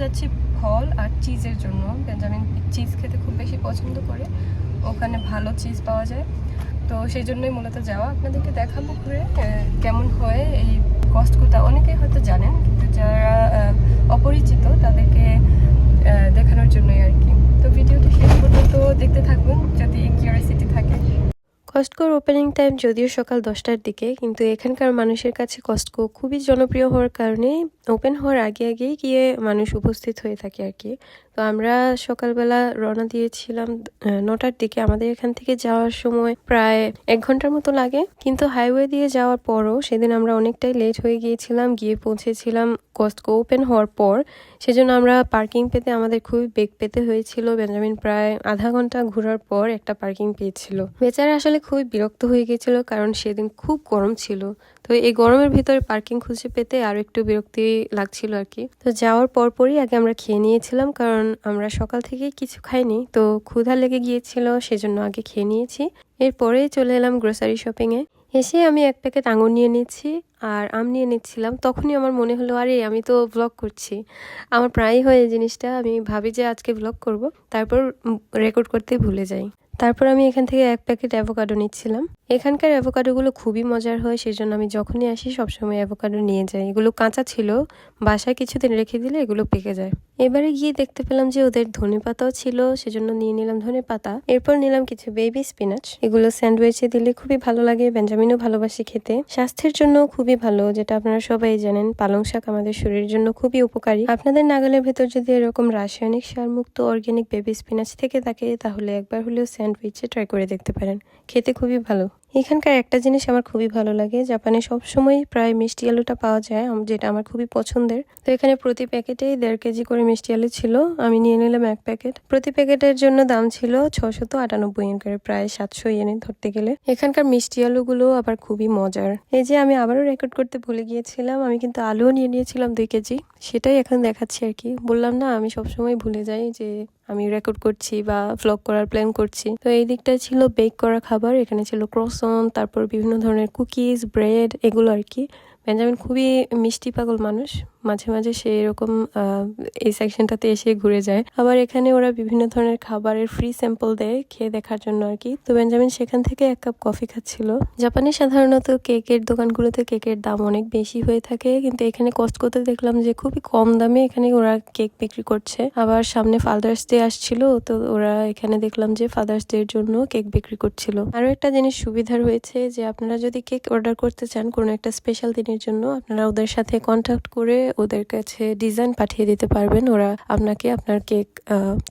যাচ্ছি ফল আর চিজের জন্য। Benjamin cheese খেতে খুব বেশি পছন্দ করে, ওখানে ভালো চিজ পাওয়া যায়, তো সেই জন্যই মূলত যাওয়া। আপনাদেরকে দেখাবো ঘুরে কেমন হয় এই কস্টকোটা। অনেকেই হয়তো জানেন, কিন্তু যারা অপরিচিত তাদেরকে দেখানোর জন্যই আর কি। তো ভিডিওটি শেষ পর্যন্ত দেখতে থাকুন যদি কিউরিওসিটি থাকে। কস্টকোর ওপেনিং টাইম যদিও সকাল 10টার দিকে, কিন্তু এখানকার মানুষের কাছে কস্টকো খুবই জনপ্রিয় হওয়ার কারণে ওপেন হওয়ার আগে আগেই গিয়ে মানুষ উপস্থিত হয়ে থাকে আর কি। তো আমরা সকালবেলা রওনা দিয়েছিলাম 9টার দিকে। আমাদের এখান থেকে যাওয়ার সময় প্রায় 1 ঘন্টার মতো লাগে, কিন্তু হাইওয়ে দিয়ে যাওয়ার পরও সেদিন আমরা অনেকটাই লেট হয়ে গিয়েছিলাম। গিয়ে পৌঁছেছিলাম কস্টকো ওপেন হওয়ার পর, সেজন্য আমরা পার্কিং পেতে আমাদের খুবই বেগ পেতে হয়েছিল। বেঞ্জামিন প্রায় আধা ঘন্টা ঘোরার পর একটা পার্কিং পেয়েছিল। বেচারা আসলে খুবই বিরক্ত হয়ে গেছিল, কারণ সেদিন খুব গরম ছিল। তো এই গরমের ভিতরে পার্কিং খুঁজে পেতে আরো একটু বিরক্তি লাগছিল আর কি। তো যাওয়ার পরপরই আগে আমরা খেয়ে নিয়েছিলাম, কারণ আমরা সকাল থেকেই কিছু খাইনি, তো ক্ষুধা লেগে গিয়েছিল, সেজন্য আগে খেয়ে নিয়েছি। এরপরে চলে এলাম গ্রোসারি শপিং এ। এসে আমি 1 প্যাকেট আঙুর নিয়ে নিচ্ছি আর আম নিয়ে নিচ্ছিলাম। তখনই আমার মনে হলো, আরে আমি তো ব্লগ করছি। আমার প্রায়ই হয় এই জিনিসটা, আমি ভাবি যে আজকে ব্লগ করব, তারপর রেকর্ড করতে ভুলে যাই। তারপর আমি এখান থেকে 1 প্যাকেট অ্যাভোকাডো নিচ্ছিলাম। এখানকার অ্যাভোকাডোগুলো খুবই মজার হয়, সেজন্য আমি যখনই আসি সবসময় অ্যাভোকাডো নিয়ে যাই। এগুলো কাঁচা ছিল, বাসায় কিছুদিন রেখে দিলে এগুলো পেকে যায়। এবারে গিয়ে দেখতে পেলাম যে ওদের ধনেপাতাও ছিল, সেজন্য নিয়ে নিলাম ধনেপাতা। এরপর নিলাম কিছু বেবি স্পিনাচ। এগুলো স্যান্ডউইচে দিলে খুবই ভালো লাগে, বেঞ্জামিনও ভালোবাসি খেতে। স্বাস্থ্যের জন্য খুবই ভালো, যেটা আপনারা সবাই জানেন। পালং শাক আমাদের শরীরের জন্য খুবই উপকারী। আপনাদের নাগালের ভেতর যদি এরকম রাসায়নিক সারমুক্ত অর্গানিক বেবি স্পিনাচ থেকে থাকে, তাহলে একবার হলেও স্যান্ডউইচে ট্রাই করে দেখতে পারেন, খেতে খুবই ভালো। এখানকার একটা জিনিস আমার খুবই ভালো লাগে, জাপানে সবসময় প্রায় মিষ্টি আলুটা পাওয়া যায়, যেটা আমার খুবই পছন্দের। তো এখানে প্রতি প্যাকেটেই 1.5 কেজি করে মিষ্টি আলু ছিল। আমি নিয়ে নিলাম 1 প্যাকেট। প্রতি প্যাকেটের জন্য দাম ছিল 698 ইয়েন করে, প্রায় 700 ইয়েনে ধরতে গেলে। এখানকার মিষ্টি আলুগুলো আবার খুবই মজার। এই যে আমি আবারও রেকর্ড করতে ভুলে গিয়েছিলাম, আমি কিন্তু আলুও নিয়ে নিয়েছিলাম 2 কেজি। সেটাই এখন দেখাচ্ছি আর কি। বললাম না, আমি সবসময় ভুলে যাই যে আমি রেকর্ড করছি বা ভ্লগ করার প্ল্যান করছি। তো এই দিকটা ছিল বেক করা খাবার। এখানে ছিল ক্রসন, তারপর বিভিন্ন ধরনের কুকিজ, ব্রেড, এগুলো আর কি। বেঞ্জামিন খুবই মিষ্টি পাগল মানুষ, মাঝে মাঝে সে এরকম এই সেকশনটাতে এসে ঘুরে যায়। আবার এখানে ওরা বিভিন্ন ধরনের খাবারের ফ্রি স্যাম্পল দেয় খেয়ে দেখার জন্য আর কি। তো বেঞ্জামিন সেখান থেকে 1 কাপ কফি খাচ্ছিল। জাপানে সাধারণত কেকের দোকানগুলোতে কেকের দাম অনেক বেশি হয়ে থাকে, কিন্তু এখানে কস্টকোতে দেখলাম যে খুবই কম দামে এখানে ওরা কেক বিক্রি করছে। আবার সামনে ফাদার্স ডে আসছিল, তো ওরা এখানে দেখলাম যে ফাদার্স ডে এর জন্য কেক বিক্রি করছিল। আরো একটা জিনিস সুবিধার হয়েছে যে আপনারা যদি কেক অর্ডার করতে চান কোনো একটা স্পেশাল দিনের জন্য, আপনারা ওদের সাথে কন্ট্যাক্ট করে ওদের কাছে ডিজাইন পাঠিয়ে দিতে পারবেন, ওরা আপনাকে আপনার কেক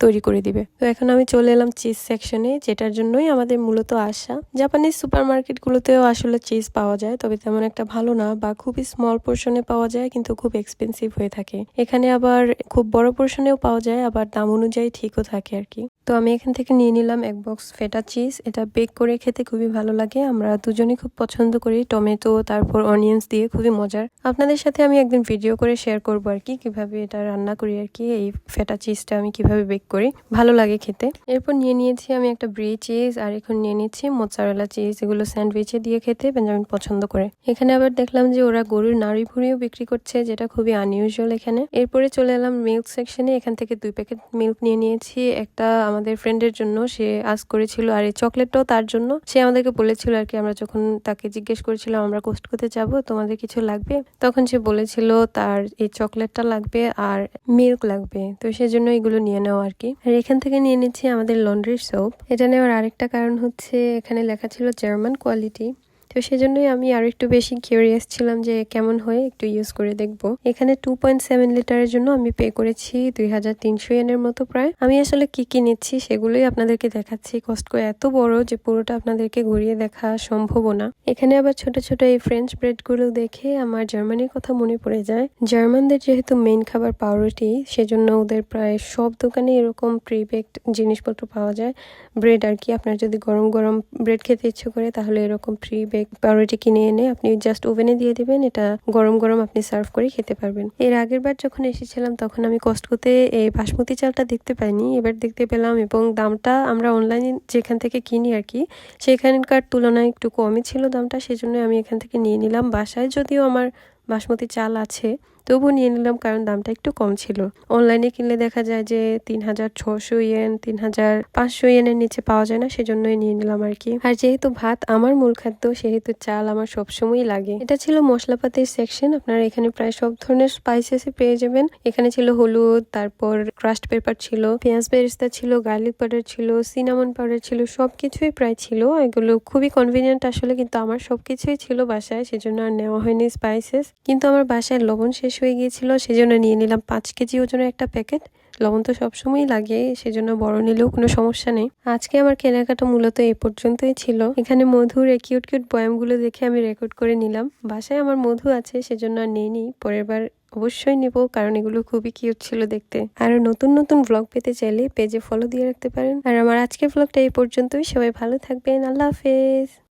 তৈরি করে দিবে। তো এখন আমি চলে এলাম চিজ সেকশনে, যেটার জন্যই আমাদের মূলত আসা। জাপানিজ সুপার মার্কেট গুলোতেও আসলে চিজ পাওয়া যায়, তবে তেমন একটা ভালো না, বা খুবই স্মল পোর্শনে পাওয়া যায়, কিন্তু খুব এক্সপেন্সিভ হয়ে থাকে। এখানে আবার খুব বড় পোর্শনেও পাওয়া যায়, আবার দাম অনুযায়ী ঠিকও থাকে আর কি। তো আমি এখান থেকে নিয়ে নিলাম 1 বক্স ফেটা চিজ। এটা বেক করে খেতে খুবই ভালো লাগে, আমরা দুজনেই খুব পছন্দ করি। টমেটো তারপর অনিয়ন্স দিয়ে খুবই মজার। আপনাদের সাথে আমি একদিন ভিডিও করে শেয়ার করবো আর কি, কিভাবে এটা রান্না করি আর কি, এই ফেটা চিজটা আমি কিভাবে বেক করি, ভালো লাগে খেতে। এরপর নিয়ে নিয়েছি আমি একটা ব্রি চিজ, আর এখন নিয়ে নিচ্ছি মোৎজারেলা চিজ। এগুলো স্যান্ডউইচে দিয়ে খেতে বেঞ্জামিন পছন্দ করে। এখানে আবার দেখলাম যে ওরা গরুর নাড়ি ভুড়িও বিক্রি করছে, যেটা খুবই আনইউজুয়াল এখানে। এরপরে চলে এলাম মিল্ক সেকশনে। এখান থেকে 2 প্যাকেট মিল্ক নিয়ে নিয়েছি। একটা আমাদের ফ্রেন্ডের জন্য, সে আজ করেছিল, আর এই চকলেটটাও তার জন্য। সে আমাদেরকে বলেছিল আর কি, আমরা যখন তাকে জিজ্ঞেস করেছিলাম আমরা কস্টকোতে যাব, তোমাদের কিছু লাগবে, তখন সে বলেছিল তার এই চকলেটটা লাগবে আর মিল্ক লাগবে, তো সেজন্য এগুলো নিয়ে নেওয়া আর কি। আর এখান থেকে নিয়ে নিচ্ছি আমাদের লন্ড্রির সোপ। এটা নেওয়ার আরেকটা কারণ হচ্ছে এখানে লেখা ছিল জার্মান কোয়ালিটি, তো সেজন্যই আমি আরো একটু বেশি কিউরিয়াস ছিলাম যে কেমন হয়, একটু ইউজ করে দেখবো। এখানে 2.7 লিটারের জন্য আমি পে করেছি 2300 ইয়েনের মতো প্রায়। আমি আসলে কি কি নিচ্ছি সেগুলোই আপনাদেরকে দেখাচ্ছি। কস্টকো এত বড় যে পুরোটা আপনাদেরকে ঘুরিয়ে দেখা সম্ভব না। এখানে আবার ছোট ছোট এই ফ্রেঞ্চ ব্রেড গুলো দেখে আমার জার্মানির কথা মনে পড়ে যায়। জার্মানদের যেহেতু মেইন খাবার পাউরুটি, সেজন্য ওদের প্রায় সব দোকানে এরকম প্রি বেকড জিনিসপত্র পাওয়া যায়, ব্রেড আর কি। আপনার যদি গরম গরম ব্রেড খেতে ইচ্ছে করে, তাহলে এরকম প্রি বেক পাউরুটি কিনে এনে আপনি জাস্ট ওভেনে দিয়ে দিবেন, এটা গরম গরম আপনি সার্ভ করে খেতে পারবেন। এর আগের বার যখন এসেছিলাম তখন আমি কস্টকোতে এই বাসমতি চালটা দেখতে পাইনি, এবার দেখতে পেলাম, এবং দামটা আমরা অনলাইনে যেখান থেকে কিনি আর কি, সেখানকার তুলনায় একটু কমই ছিল দামটা, সেজন্য আমি এখান থেকে নিয়ে নিলাম। বাসায় যদিও আমার বাসমতি চাল আছে, তবুও নিয়ে নিলাম কারণ দামটা একটু কম ছিল। অনলাইনে কিনলে দেখা যায় যে 3600 ইয়েন 3500 ইয়েনের নিচে পাওয়া যায় না, সেজন্যই নিয়ে নিলাম আর কি। আর যেহেতু ভাত আমার মূল খাদ্য সেহেতু চাল আমার সবসময়ই লাগে। এটা ছিল মশলাপাতির সেকশন। আপনারা এখানে প্রায় সব ধরনের স্পাইসেসই পেয়ে যাবেন। এখানে ছিল হলুদ, তারপর ক্রাস্ট পেপার ছিল, পেঁয়াজ বেরেস্তা ছিল, গার্লিক পাউডার ছিল, সিনামন পাউডার ছিল, সবকিছুই প্রায় ছিল। এগুলো খুবই কনভিনিয়েন্ট আসলে, কিন্তু আমার সবকিছুই ছিল বাসায়, সেজন্য আর নেওয়া হয়নি স্পাইসেস। কিন্তু আমার বাসায় লবণ শেষ হয়ে গিয়েছিল, সেজন্য নিয়ে নিলাম 5 কেজি ওজনের একটা প্যাকেট। লবণ তো সবসময়ই লাগে, সেজন্য বড় নিলেও কোনো সমস্যা নেই। আজকে আমার কেনাকাটা মূলত এই পর্যন্তই ছিল। এখানে মধুর এই কিউট কিউট বয়ামগুলো দেখে আমি রেকর্ড করে নিলাম। বাসায় আমার মধু আছে, সেজন্য আর নেইনি। পরের বার অবশ্যই নিব, কারণ এগুলো খুবই কিউট ছিল দেখতে। আর নতুন নতুন ব্লগ পেতে চাইলে পেজে ফলো দিয়ে রাখতে পারেন। আর আমার আজকের ব্লগটা এই পর্যন্তই। সবাই ভালো থাকবেন। আল্লাহ হাফেজ।